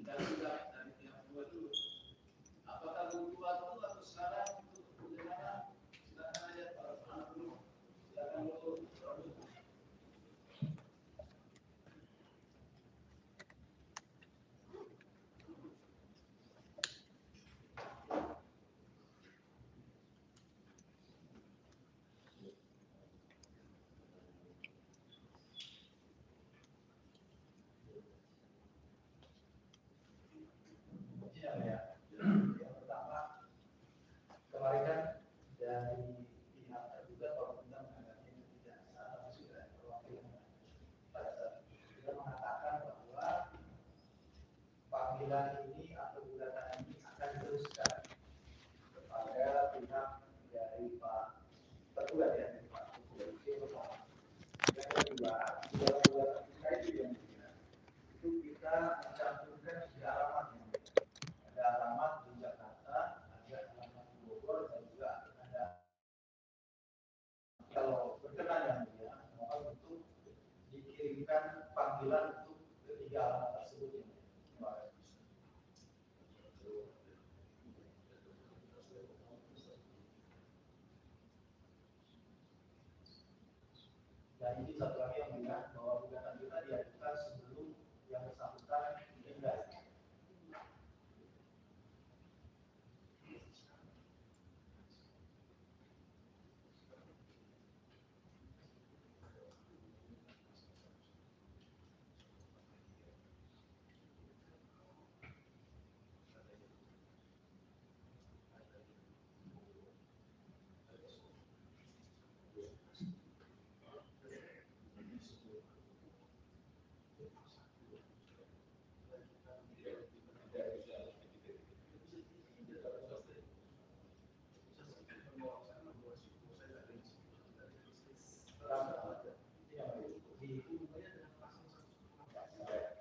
dan sudah dari pihak dua dulu. Apakah butuh waktu atau sekarang untuk bagaimana? Silakan aja para anak dulu. Silakan dulu. Yang pertama, kemarin kan dari pihak tergugat bahwa kita menganggapnya tidak sah, tapi sudah perwakilan pada saat itu kita mengatakan bahwa panggilan ini atau gugatan ini akan diteruskan kepada pihak dari Pak tergugat ya, dari Pak tergugat. Yang kedua, di dalam gugatan kita itu yang itu kita mencantumkan tiga alamat yang ada alamat di Jakarta, ada alamat di Bogor, dan juga ada kalau berkenan yang mulia, mohon untuk dikirimkan panggilan untuk ketiga alamat tersebut ya. Dan ini satu lagi yang mulia bahwa gugatan kita diajukan sebelum yang bersangkutan meninggal.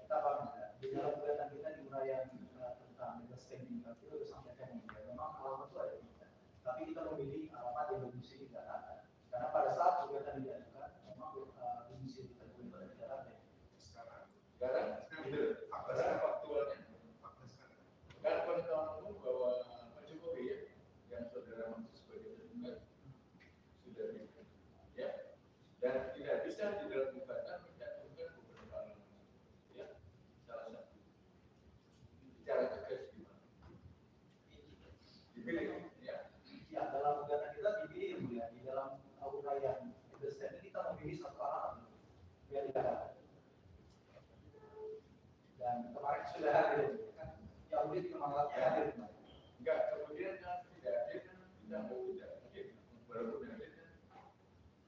Kita paham ya, di dalam gugatan kita di uraian tentang legal standing itu sudah sampaikan ya, memang alamat itu ada tiga, tapi kita memilih alamat yang domisili di Jakarta, karena pada saat gugatan diajukan memang domisili kita itu ada di Jakarta. Sekarang itu faktualnya, dan pengetahuan umum bahwa Pak Jokowi ya, yang saudara maksud sebagai tergugat sudah ya, dan tidak bisa di dalam gugatan mencantumkan beberapa alamat ya, salah satu bicara tegas gimana dipilih ya. Ya, dalam gugatan kita dipilih ya, di dalam uraian legal kita memilih satu alamat yang dikatakan. Dan kemarin sudah hadir kan, yang udah dikembangkan hadir. Enggak, kemudian kan tidak hadir kan kita mau tidak hadir, walaupun hadir kan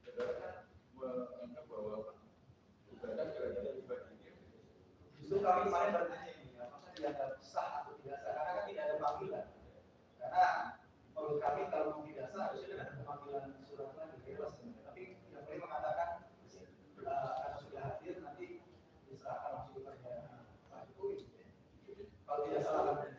saudara kan menganggap bahwa gugatan gara-gara dibandingkan. Justru kami kemarin bertanya ini, apakah dianggap sah atau tidak sah? Karena kan tidak ada panggilan. Karena menurut kami kalau tidak sah harusnya dengan panggilan surat lagi bebas. Tapi yang boleh mengatakan karena sudah hadir nanti diserahkan langsung kepada Pak Jokowi. Kalau tidak salah kan.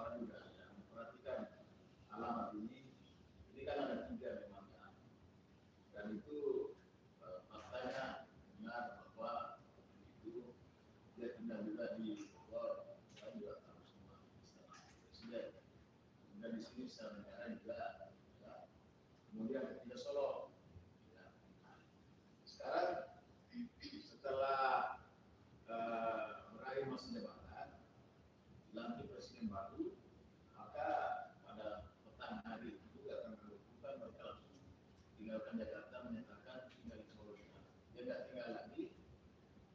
salah juga ya, perhatikan alamat ini kan ada 3 memang ya. Dan itu faktanya benar bahwa itu dia tinggal juga di Bogor, saya juga tahu semua istana presiden. Dan di sini istana negara juga ya. Kemudian ketiga Solo. Ya. Sekarang setelah berakhir masa jabatan, dilantik presiden baru, maka pada petang hari itu juga akan dilakukan mereka langsung tinggalkan Jakarta, menyatakan tinggal di Solo. Dia tidak tinggal lagi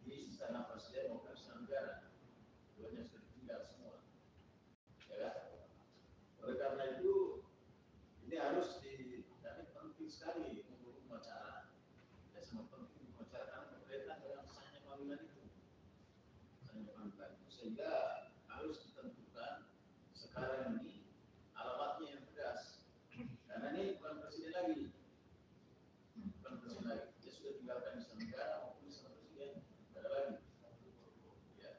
di istana presiden maupun istana negara, duanya sudah tinggal semua. Ya, oleh karena itu ini harus jadi penting sekali untuk upacara. Ya, sangat penting upacara karena pemerintah dalam sahnya panggilan itu. Sehingga harus ditentukan sekarang ini alamatnya yang tegas. Karena ini bukan presiden lagi. Bukan presiden lagi. Dia sudah tinggalkan istana negara maupun istana presiden. Tidak ada lagi. Ya.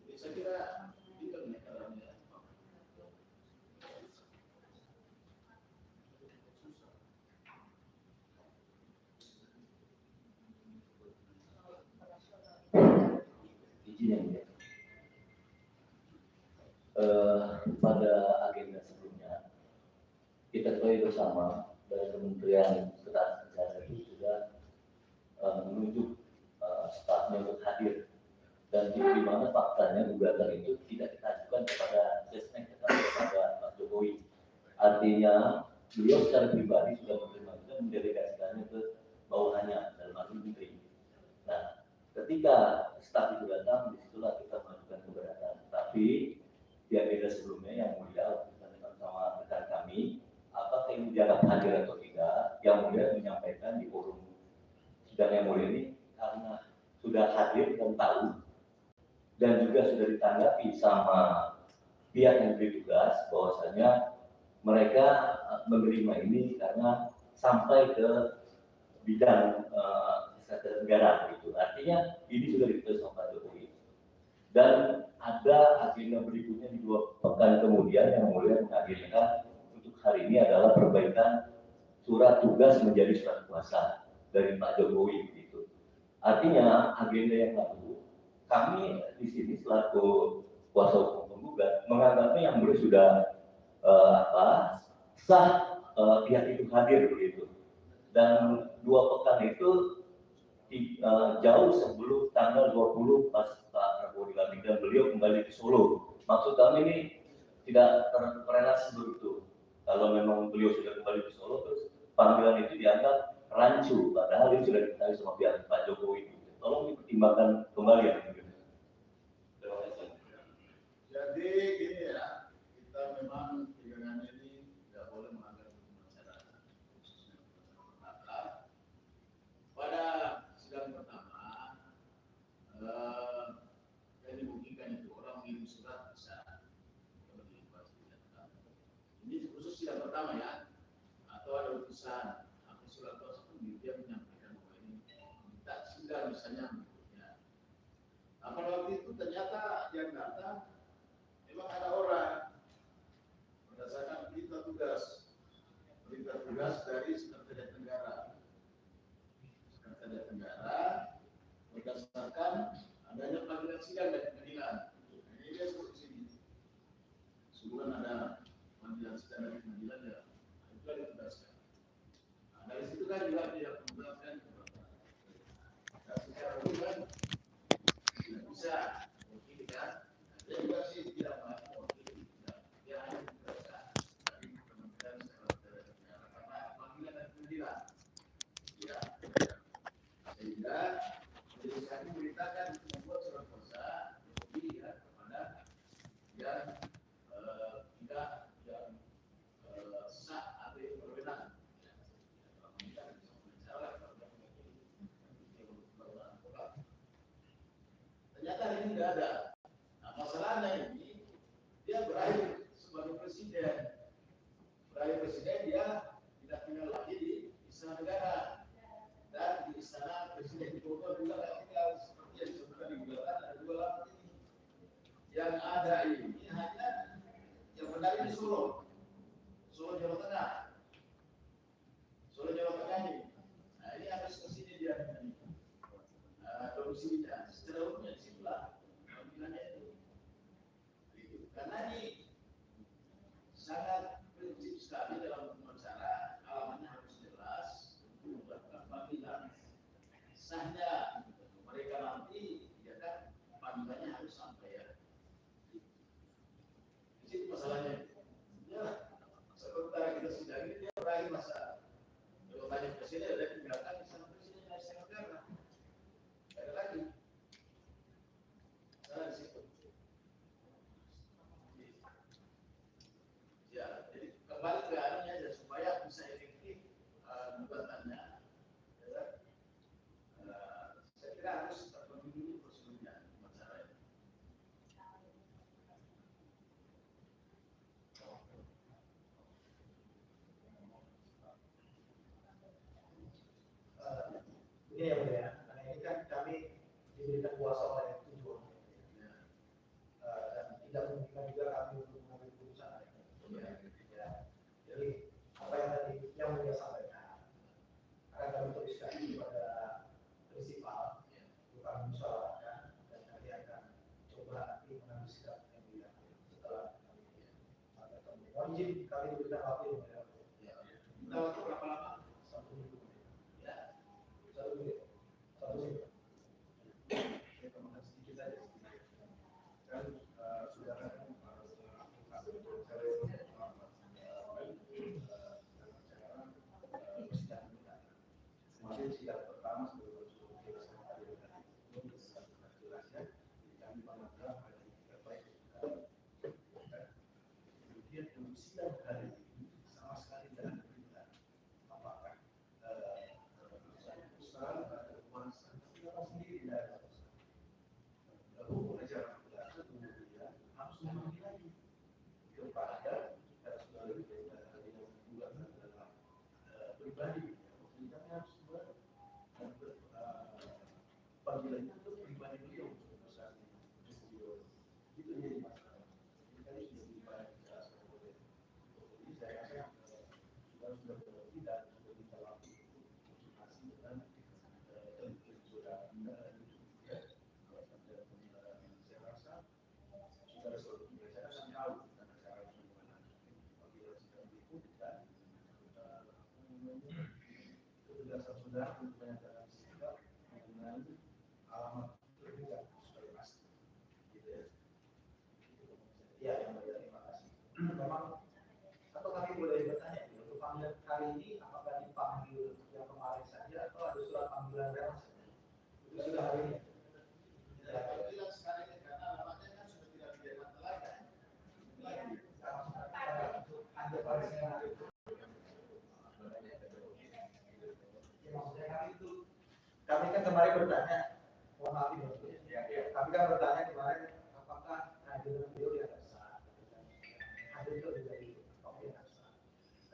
Jadi saya kira itu penyekaranya. Izin yang mulia. Pada agenda sebelumnya kita ketahui bersama dari Kementerian Ketenagakerjaan itu sudah menunjuk stafnya untuk hadir, dan di mana faktanya gugatan itu tidak ditajukan kepada Sesnek tetapi kepada Pak Jokowi. Artinya beliau secara pribadi sudah menerima dan mendelegasikannya ke bawahannya dalam arti menteri. Nah, ketika staf itu datang, disitulah kita mengajukan keberatan. Tapi di agenda sebelumnya yang mulia ditanyakan sama rekan kami, apakah ini dianggap hadir atau tidak? Yang mulia menyampaikan di forum sidang yang mulia ini karena sudah hadir dan tahu, dan juga sudah ditanggapi sama pihak yang diberi tugas bahwasanya mereka menerima ini karena sampai ke bidang sekretariat negara begitu. Artinya ini sudah diketahui sama Pak Jokowi. Dan ada agenda berikutnya di 2 pekan kemudian yang mulia mengagendakan untuk hari ini adalah perbaikan surat tugas menjadi surat kuasa dari Pak Jokowi begitu. Artinya agenda yang lalu kami di sini selaku kuasa hukum penggugat menganggapnya yang mulia sudah sah pihak itu hadir begitu. Dan 2 pekan itu jauh sebelum tanggal 20 pas Pak Prabowo dilantik dan beliau kembali ke Solo. Maksud kami ini tidak terrelasi begitu. Kalau memang beliau sudah kembali ke Solo, terus panggilan itu dianggap rancu, padahal ini sudah diketahui sama pihak Pak Jokowi. Tolong dipertimbangkan kembali ya. Terima kasih. Jadi gini ya, kita memang pegangan ini tidak boleh melanggar hukum acara, khususnya perdata. Pada sidang pertama, yang dimungkinkan itu orang mengirim surat bisa ini khusus sidang pertama ya, atau ada utusan atau surat kuasa pun dia menyampaikan bahwa ini minta sidang misalnya berikutnya. Nah, pada waktu itu ternyata yang datang memang ada orang berdasarkan perintah tugas dari Sekretariat Negara. Sekretariat Negara berdasarkan adanya panggilan sidang dari pengadilan. Ini dia sebut di sini. Sebelum ada panggilan sidang dari pengadilan ya, itu yang ditugaskan. Nah, dari situ kan juga dia menjelaskan nah, secara umum kan tidak bisa mungkin kan. Dia juga sih tidak mau dia hanya ditugaskan dari Kementerian Sekretariat Negara karena panggilan dari pengadilan. Ya, sehingga majelis hakim memerintahkan untuk membuat surat kuasa ya, kepada yang tidak yang sah atau yang berwenang. Ternyata ini tidak ada. Nah, masalahnya ini dia berakhir sebagai presiden. Berakhir presiden dia tidak tinggal lagi di istana negara. Dan di istana presiden di Bogor juga tidak tinggal seperti yang disebutkan di gugatan ada 2 alamat ini. Yang ada ada ini hanya yang benar ini Solo Jawa Tengah. Solo Jawa Tengah ini. Nah ini harus ke sini dia domisilinya. Secara umumnya di situlah panggilannya itu. Karena ini sangat prinsip sekali dalam hukum acara, alamatnya harus jelas untuk melakukan panggilan. Sahnya mereka nanti ya kan panggilannya harus sampai ya. Di situ masalahnya. Ya, sementara kita sidang ini dia berakhir masa jawabannya presiden ada tinggalkan di sana presiden Indonesia negara. Ada lagi. Salah di situ. Ya, jadi kembali ke anunya aja supaya bisa efektif gugatannya. Ya, saya kira harus terpenuhi dulu prosedurnya masalah ini. Ini ya Bunda ya, karena ini kan kami diberikan kuasa oleh tujuan dan tidak memungkinkan juga kami untuk mengambil keputusan ya. Jadi apa yang tadi yang Mulia sampaikan akan kami tuliskan kepada prinsipal bukan musyawarahkan dan nanti akan coba nanti mengambil sikap yang Mulia setelah kami ketemu. Mohon izin kami diberikan waktu yang Mulia. Kita waktu berapa lama? 1 minggu. Ya. 1 menit. 1 menit. Saya tambahkan sedikit saja. Kan sudah kan kemarin sidang pertama sebelum jelaskan tadi belum bisa jelasnya kami menganggap ada yang baik kemudian untuk sidang hari ini sama sekali tidak ada apakah perusahaan atau kemasan sendiri tidak ada lalu ajaran belajar kemudian harus memanggil lagi kepada kita sudah lebih dari yang bulan adalah pribadi kita harus panggilan itu pribadi beliau untuk perusahaan itu jadi masalah. Ini tadi sudah dijelaskan oleh jadi saya rasa sudah berarti dan sudah kita lakukan konsultasi dengan sudah ya. Saya rasa saudara saudara saya akan tahu tentang cara bagaimana panggilan sidang berikut dan ketegasan saudara untuk menyatakan sikap dengan alamat berbeda supaya pasti gitu ya. Ya, yang mulia terima kasih. Memang atau kami boleh bertanya untuk panggilan kali ini apakah dipanggil yang kemarin saja atau ada surat panggilan yang itu sudah hari ini? ya, panggilan sekarang ini karena alamatnya kan sudah tidak di Jakarta lagi. Ada panggilan hari itu. Maksudnya kami kan kemarin bertanya, mohon maaf ini, kami kan bertanya kemarin apakah hadir beliau di atas sah, hadir itu dari pemerintah sah.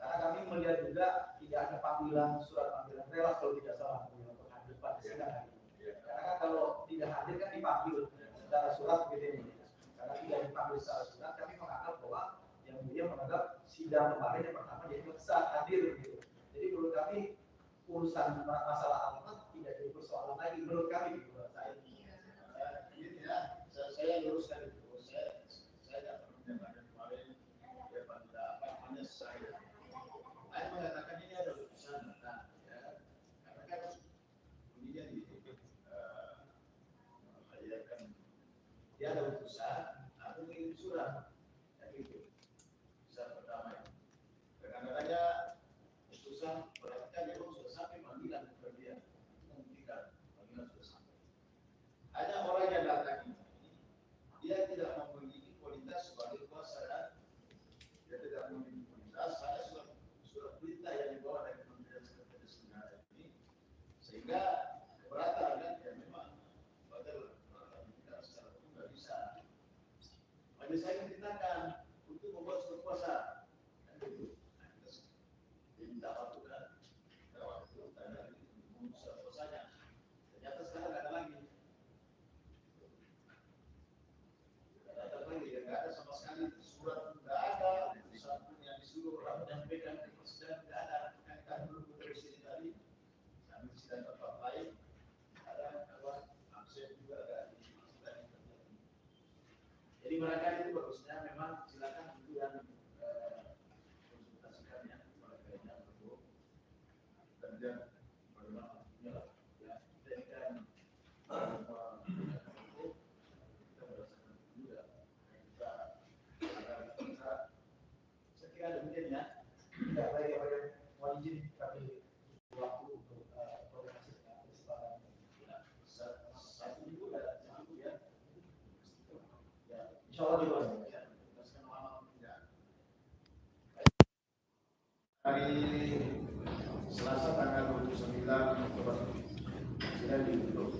Karena kami melihat juga tidak ada panggilan surat panggilan relas kalau tidak salah untuk hadir pada sidang hari ini. Karena kan kalau tidak hadir kan dipanggil secara surat begitu ini. Karena tidak dipanggil secara surat, kami menganggap bahwa yang beliau menganggap sidang kemarin yang pertama jadi sah hadir gitu. Jadi menurut kami urusan masalah alamat tidak jadi persoalan lagi menurut kami menurut saya. Ini ya, saya luruskan itu. Saya tidak pernah menyampaikan kemarin ya pada apa namanya saya mengatakan ini ada urusan nah, ya karena kan bunyinya di melahirkan dia ada utusan atau mengirim surat ya gitu utusan pertama dengan adanya utusan berarti kan dia sudah sampai panggilan ke dia membuktikan panggilan sudah sampai. Ada orang yang datang ini dia tidak memiliki kualitas sebagai kuasa dan dia tidak memiliki kualitas hanya surat perintah yang dibawa dari Kementerian Sekretaris Negara ini sehingga keberatan kan ya memang padahal kita secara hukum nggak bisa. Majelis Hakim dimintakan untuk membuat surat kuasa kan gitu. Minta waktu kan, waktu tanya surat kuasanya. Ternyata sekarang nggak ada lagi. Nggak ada lagi yang mereka itu bagusnya memang silakan itu yang konsultasikan ya mereka untuk kerja bagaimana ya jadi kan kita berdasarkan juga kita agar bisa saya kira demikian ya. Tidak baik apa yang mohon izin kami waktu untuk koordinasi dengan kesempatan. Satu minggu ya, satu ya. Ya, Insya Allah juga. Hari Selasa tanggal 29 Oktober sudah ditutup.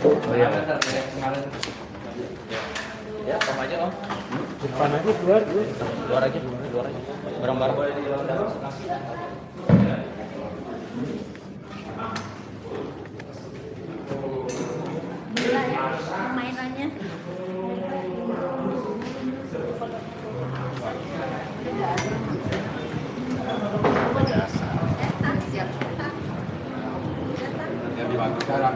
Oh iya. Ya, sama aja Om. Depan aja keluar. Keluar aja. Bareng-bareng. Gila ya, mainannya. Siap. Yang dibantu sekarang.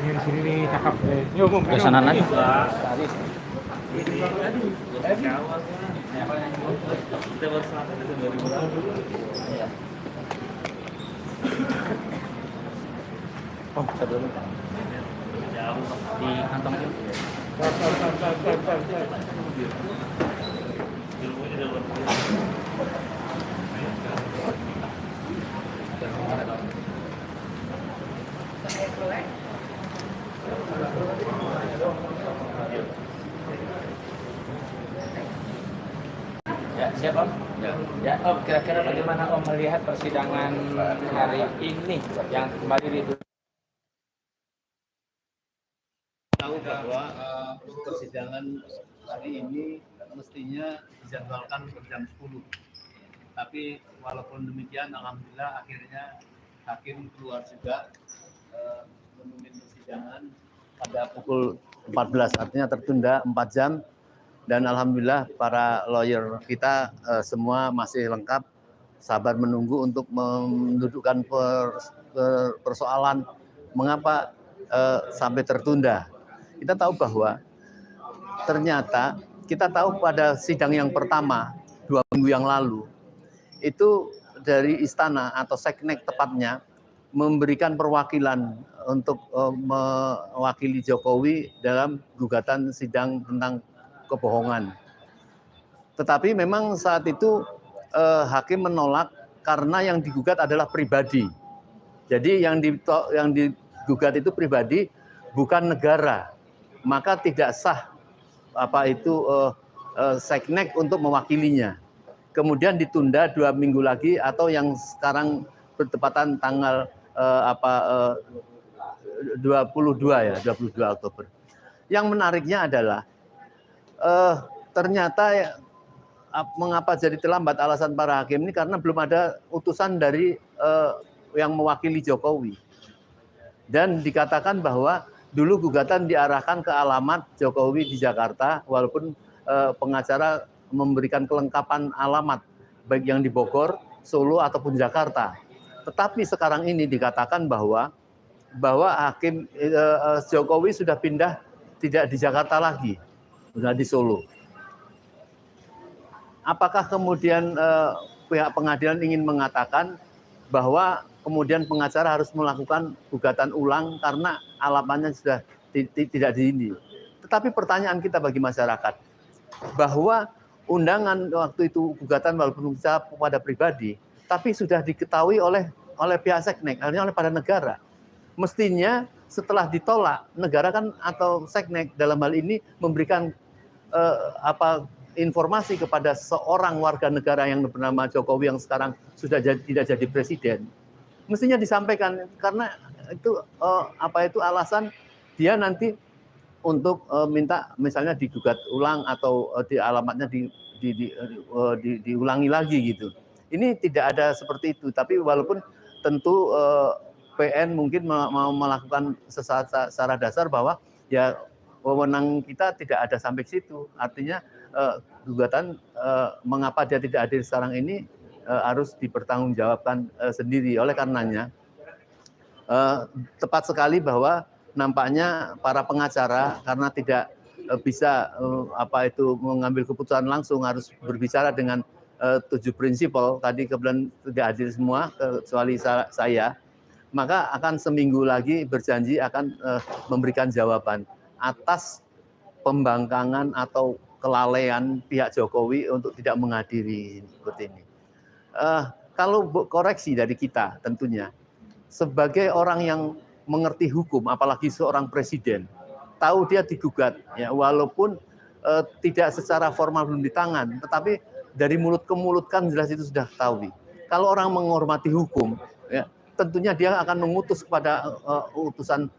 Ini di sini nih cakep. Yuk, Om. Ke sana lagi. Oh, sebelum di kantong aja. Ya, siap Om. Ya, Om, kira-kira bagaimana Om melihat persidangan hari ini yang kembali ditutup? Tahu bahwa persidangan hari ini mestinya dijadwalkan jam 10. Tapi walaupun demikian, alhamdulillah akhirnya hakim keluar juga memimpin persidangan pada pukul 14, artinya tertunda 4 jam. Dan alhamdulillah para lawyer kita semua masih lengkap, sabar menunggu untuk mendudukkan persoalan mengapa sampai tertunda. Kita tahu bahwa ternyata kita tahu pada sidang yang pertama 2 minggu yang lalu itu dari istana atau seknek tepatnya memberikan perwakilan untuk mewakili Jokowi dalam gugatan sidang tentang kebohongan. Tetapi memang saat itu hakim menolak karena yang digugat adalah pribadi. Jadi yang digugat itu pribadi, bukan negara. Maka tidak sah seknek untuk mewakilinya. Kemudian ditunda 2 minggu lagi atau yang sekarang bertepatan tanggal 22 Oktober. Yang menariknya adalah ternyata mengapa jadi terlambat alasan para hakim ini karena belum ada utusan dari yang mewakili Jokowi. Dan dikatakan bahwa dulu gugatan diarahkan ke alamat Jokowi di Jakarta, walaupun pengacara memberikan kelengkapan alamat baik yang di Bogor, Solo ataupun Jakarta. Tetapi sekarang ini dikatakan bahwa hakim Jokowi sudah pindah tidak di Jakarta lagi, sudah di Solo. Apakah kemudian pihak pengadilan ingin mengatakan bahwa kemudian pengacara harus melakukan gugatan ulang karena alamatnya sudah tidak di ini? Tetapi pertanyaan kita bagi masyarakat, bahwa undangan waktu itu gugatan walaupun bisa pada pribadi, tapi sudah diketahui oleh pihak seknek, artinya oleh pada negara. Mestinya setelah ditolak, negara kan atau Seknek dalam hal ini memberikan informasi kepada seorang warga negara yang bernama Jokowi yang sekarang sudah tidak jadi presiden. Mestinya disampaikan karena itu alasan dia nanti untuk minta misalnya digugat ulang atau di alamatnya diulangi lagi gitu. Ini tidak ada seperti itu, tapi walaupun tentu PN mungkin mau melakukan secara dasar bahwa ya wewenang kita tidak ada sampai situ. Artinya gugatan mengapa dia tidak hadir sekarang ini harus dipertanggungjawabkan sendiri. Oleh karenanya tepat sekali bahwa nampaknya para pengacara karena tidak bisa mengambil keputusan langsung, harus berbicara dengan 7 prinsipal, tadi kebetulan tidak hadir semua kecuali saya, maka akan seminggu lagi berjanji akan memberikan jawaban atas pembangkangan atau kelalaian pihak Jokowi untuk tidak menghadiri seperti ini. Kalau koreksi dari kita tentunya, sebagai orang yang mengerti hukum, apalagi seorang presiden, tahu dia digugat, ya walaupun tidak secara formal belum di tangan, tetapi dari mulut ke mulut kan jelas itu sudah tahu. Kalau orang menghormati hukum, ya tentunya dia akan mengutus kepada utusan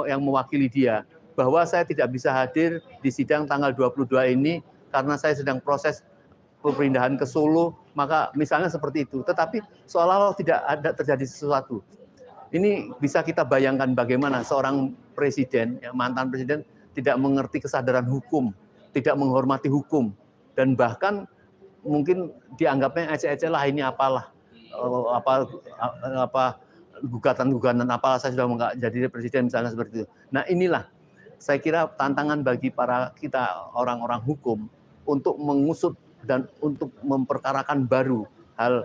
yang mewakili dia bahwa saya tidak bisa hadir di sidang tanggal 22 ini karena saya sedang proses pemindahan ke Solo, maka misalnya seperti itu. Tetapi seolah-olah tidak ada terjadi sesuatu. Ini bisa kita bayangkan bagaimana seorang presiden, ya, mantan presiden tidak mengerti kesadaran hukum, tidak menghormati hukum, dan bahkan mungkin dianggapnya eceh-eceh lah ini apalah gugatan-gugatan apalah saya sudah nggak jadi presiden misalnya seperti itu. Nah inilah saya kira tantangan bagi para kita orang-orang hukum untuk mengusut dan untuk memperkarakan baru hal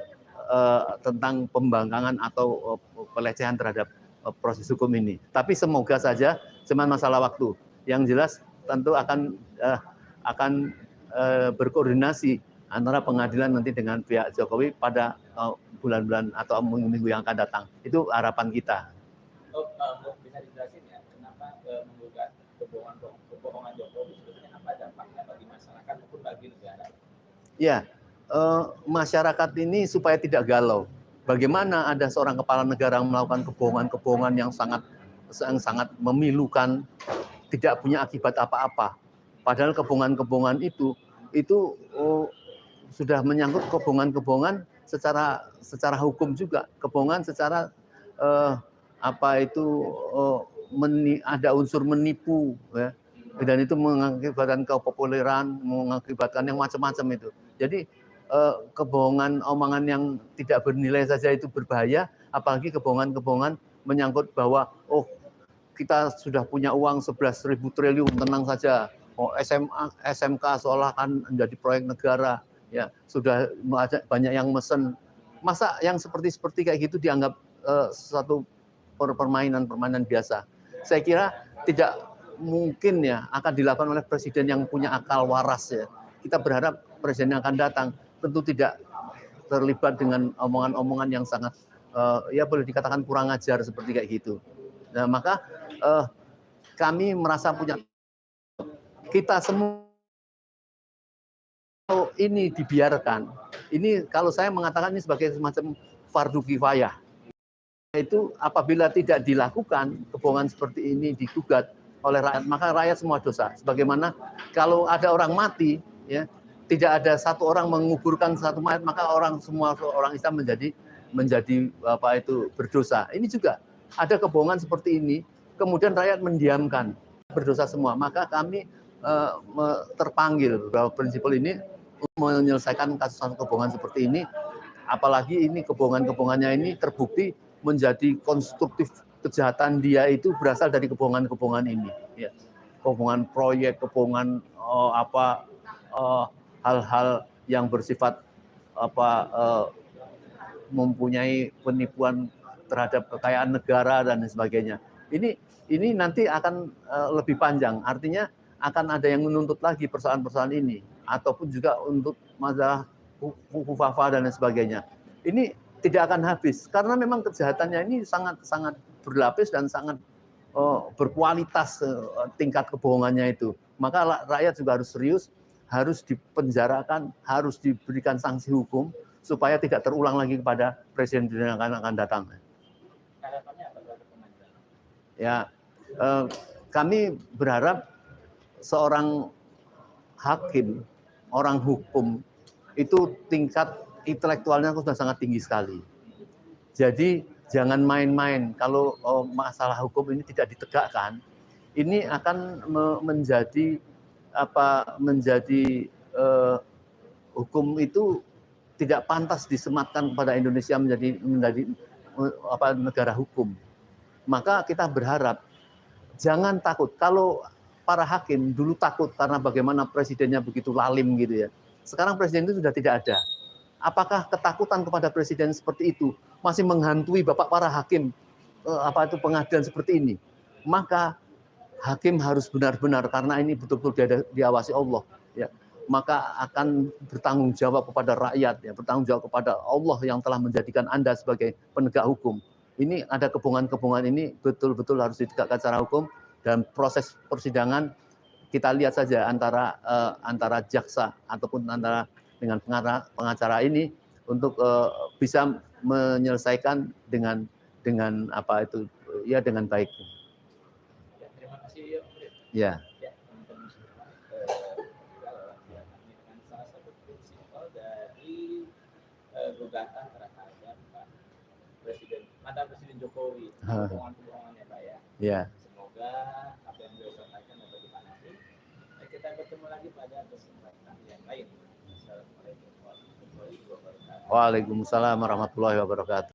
tentang pembangkangan atau pelecehan terhadap proses hukum ini. Tapi semoga saja cuma masalah waktu. Yang jelas tentu akan berkoordinasi antara pengadilan nanti dengan pihak Jokowi pada bulan-bulan atau minggu-minggu yang akan datang. Itu harapan kita. Bisa dijelasin ya kenapa menggugat kebohongan Jokowi sebetulnya apa dampaknya bagi masyarakat maupun bagi negara? Ya, masyarakat ini supaya tidak galau. Bagaimana ada seorang kepala negara melakukan kebohongan-kebohongan yang sangat memilukan, tidak punya akibat apa-apa. Padahal kebohongan-kebohongan itu sudah menyangkut kebohongan-kebohongan secara hukum juga, kebohongan secara ada unsur menipu, ya. Dan itu mengakibatkan kepopuleran, mengakibatkan yang macam-macam itu. Jadi kebohongan omongan yang tidak bernilai saja itu berbahaya, apalagi kebohongan-kebohongan menyangkut bahwa kita sudah punya uang 11.000 triliun, tenang saja. SMK seolah kan menjadi proyek negara, ya sudah banyak yang mesen. Masa yang seperti kayak gitu dianggap sesuatu permainan biasa. Saya kira tidak mungkin ya akan dilakukan oleh presiden yang punya akal waras ya. Kita berharap presiden yang akan datang tentu tidak terlibat dengan omongan-omongan yang sangat ya boleh dikatakan kurang ajar seperti kayak gitu. Nah, maka kami merasa punya kita semua ini dibiarkan. Ini kalau saya mengatakan ini sebagai semacam fardu kifayah. Itu apabila tidak dilakukan kebohongan seperti ini digugat oleh rakyat, maka rakyat semua dosa. Sebagaimana kalau ada orang mati, ya tidak ada satu orang menguburkan satu mayat, maka semua orang Islam menjadi berdosa. Ini juga ada kebohongan seperti ini, kemudian rakyat mendiamkan, berdosa semua. Maka kami terpanggil bahwa prinsip ini menyelesaikan kasus kebohongan seperti ini, apalagi ini kebohongannya ini terbukti menjadi konstruktif. Kejahatan dia itu berasal dari kebohongan ini, ya. Kebohongan proyek, kebohongan hal-hal yang bersifat mempunyai penipuan terhadap kekayaan negara dan sebagainya. Ini nanti akan lebih panjang, artinya akan ada yang menuntut lagi persoalan-persoalan ini, ataupun juga untuk masalah hufafa dan sebagainya. Ini tidak akan habis karena memang kejahatannya ini sangat berlapis dan sangat berkualitas tingkat kebohongannya itu. Maka rakyat juga harus serius, harus dipenjarakan, harus diberikan sanksi hukum supaya tidak terulang lagi kepada presiden yang akan datang. Harapannya apa buat pengadilan? Ya, kami berharap seorang hakim, orang hukum itu tingkat intelektualnya sudah sangat tinggi sekali. Jadi jangan main-main kalau masalah hukum ini tidak ditegakkan, ini akan menjadi hukum itu tidak pantas disematkan kepada Indonesia menjadi negara hukum. Maka kita berharap jangan takut. Kalau para hakim dulu takut karena bagaimana presidennya begitu lalim gitu ya. Sekarang presiden itu sudah tidak ada. Apakah ketakutan kepada presiden seperti itu masih menghantui bapak para hakim pengadilan seperti ini? Maka hakim harus benar-benar, karena ini betul-betul diawasi Allah, ya, maka akan bertanggung jawab kepada rakyat, ya, bertanggung jawab kepada Allah yang telah menjadikan Anda sebagai penegak hukum. Ini ada kebohongan-kebohongan ini betul-betul harus ditegakkan secara hukum, dan proses persidangan kita lihat saja antara jaksa ataupun antara dengan pengacara ini untuk bisa menyelesaikan dengan dengan baik. Ya, terima kasih. Ya. Teman-teman semua, salah satu prinsipal dari gugatan terhadap mantan Presiden Jokowi, hubungan-hubungannya Pak ya. Ya. Semoga apa yang beliau sampaikan dapat dipahami. Kita bertemu lagi pada kesempatan yang lain. Assalamualaikum warahmatullahi wabarakatuh. Waalaikumsalam warahmatullahi wabarakatuh.